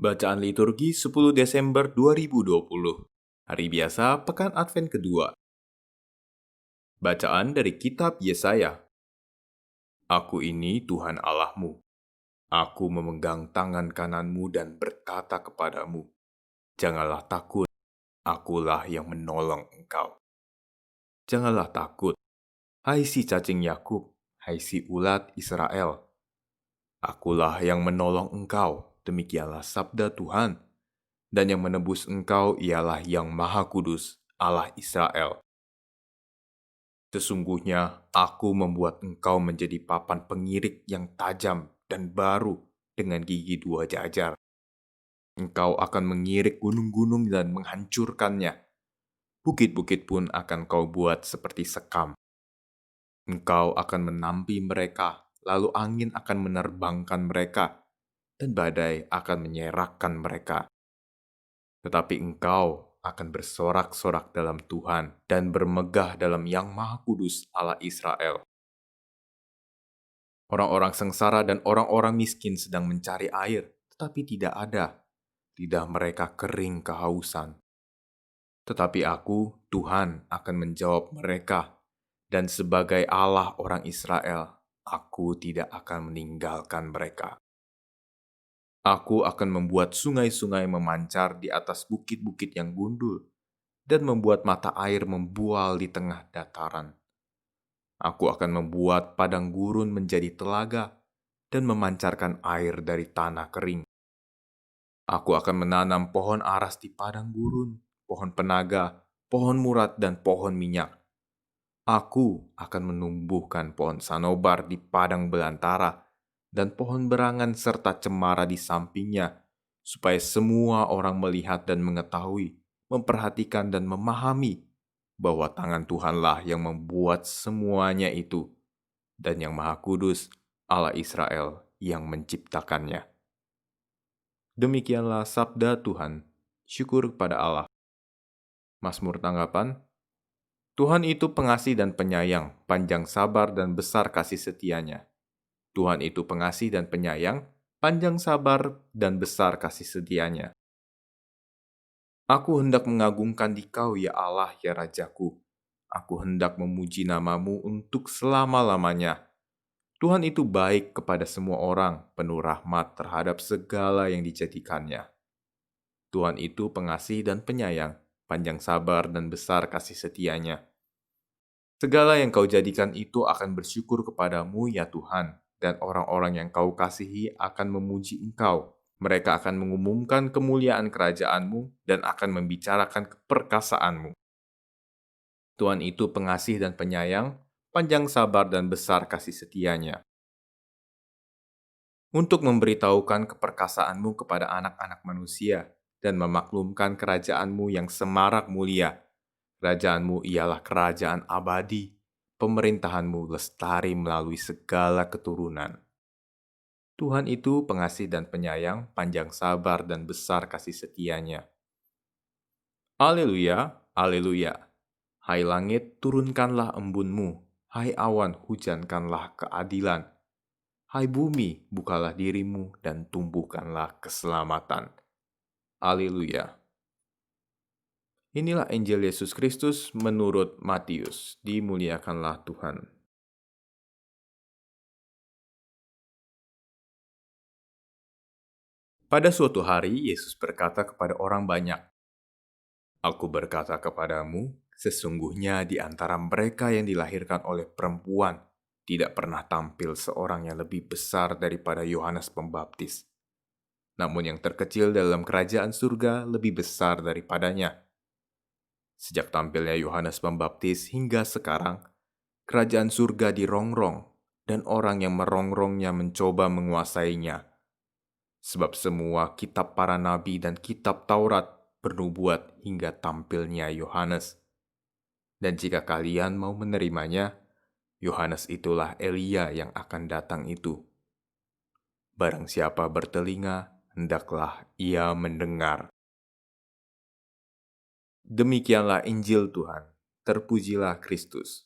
Bacaan liturgi 10 Desember 2020. Hari biasa, Pekan Advent kedua. Bacaan dari Kitab Yesaya. Aku ini Tuhan Allahmu. Aku memegang tangan kananmu dan berkata kepadamu, janganlah takut, akulah yang menolong engkau. Janganlah takut, hai si cacing Yakub, hai si ulat Israel. Akulah yang menolong engkau, demikianlah sabda Tuhan. Dan yang menebus engkau ialah Yang Maha Kudus, Allah Israel. Sesungguhnya aku membuat engkau menjadi papan pengirik yang tajam dan baru dengan gigi dua jajar. Engkau akan mengirik gunung-gunung dan menghancurkannya. Bukit-bukit pun akan kau buat seperti sekam. Engkau akan menampi mereka, lalu angin akan menerbangkan mereka, dan badai akan menyerakkan mereka. Tetapi engkau akan bersorak-sorak dalam Tuhan dan bermegah dalam Yang Maha Kudus Allah Israel. Orang-orang sengsara dan orang-orang miskin sedang mencari air, tetapi tidak ada. Lidah mereka kering kehausan. Tetapi aku, Tuhan, akan menjawab mereka, dan sebagai Allah orang Israel, aku tidak akan meninggalkan mereka. Aku akan membuat sungai-sungai memancar di atas bukit-bukit yang gundul, dan membuat mata air membual di tengah dataran. Aku akan membuat padang gurun menjadi telaga, dan memancarkan air dari tanah kering. Aku akan menanam pohon aras di padang gurun, pohon penaga, pohon murat, dan pohon minyak. Aku akan menumbuhkan pohon sanobar di padang belantara, dan pohon berangan serta cemara di sampingnya, supaya semua orang melihat dan mengetahui, memperhatikan dan memahami bahwa tangan Tuhanlah yang membuat semuanya itu, dan Yang Maha Kudus, Allah Israel, yang menciptakannya. Demikianlah sabda Tuhan. Syukur kepada Allah. Mazmur tanggapan. Tuhan itu pengasih dan penyayang, panjang sabar dan besar kasih setianya. Tuhan itu pengasih dan penyayang, panjang sabar dan besar kasih setianya. Aku hendak mengagungkan Dikau, ya Allah, ya Rajaku. Aku hendak memuji namamu untuk selama-lamanya. Tuhan itu baik kepada semua orang, penuh rahmat terhadap segala yang dijadikannya. Tuhan itu pengasih dan penyayang, panjang sabar dan besar kasih setianya. Segala yang kau jadikan itu akan bersyukur kepadamu, ya Tuhan, dan orang-orang yang kau kasihi akan memuji engkau. Mereka akan mengumumkan kemuliaan kerajaanmu dan akan membicarakan keperkasaanmu. Tuhan itu pengasih dan penyayang, panjang sabar dan besar kasih setianya. Untuk memberitahukan keperkasaanmu kepada anak-anak manusia dan memaklumkan kerajaanmu yang semarak mulia. Kerajaanmu ialah kerajaan abadi, pemerintahanmu lestari melalui segala keturunan. Tuhan itu pengasih dan penyayang, panjang sabar dan besar kasih setianya. Haleluya, haleluya. Hai langit, turunkanlah embunmu. Hai awan, hujankanlah keadilan. Hai bumi, bukalah dirimu dan tumbuhkanlah keselamatan. Haleluya. Inilah Injil Yesus Kristus menurut Matius. Dimuliakanlah Tuhan. Pada suatu hari, Yesus berkata kepada orang banyak, Aku berkata kepadamu, sesungguhnya di antara mereka yang dilahirkan oleh perempuan, tidak pernah tampil seorang yang lebih besar daripada Yohanes Pembaptis. Namun yang terkecil dalam kerajaan surga lebih besar daripadanya. Sejak tampilnya Yohanes Pembaptis hingga sekarang, kerajaan surga dirongrong, dan orang yang merongrongnya mencoba menguasainya. Sebab semua kitab para nabi dan kitab Taurat bernubuat hingga tampilnya Yohanes. Dan jika kalian mau menerimanya, Yohanes itulah Elia yang akan datang itu. Barang siapa bertelinga, hendaklah ia mendengar. Demikianlah Injil Tuhan. Terpujilah Kristus.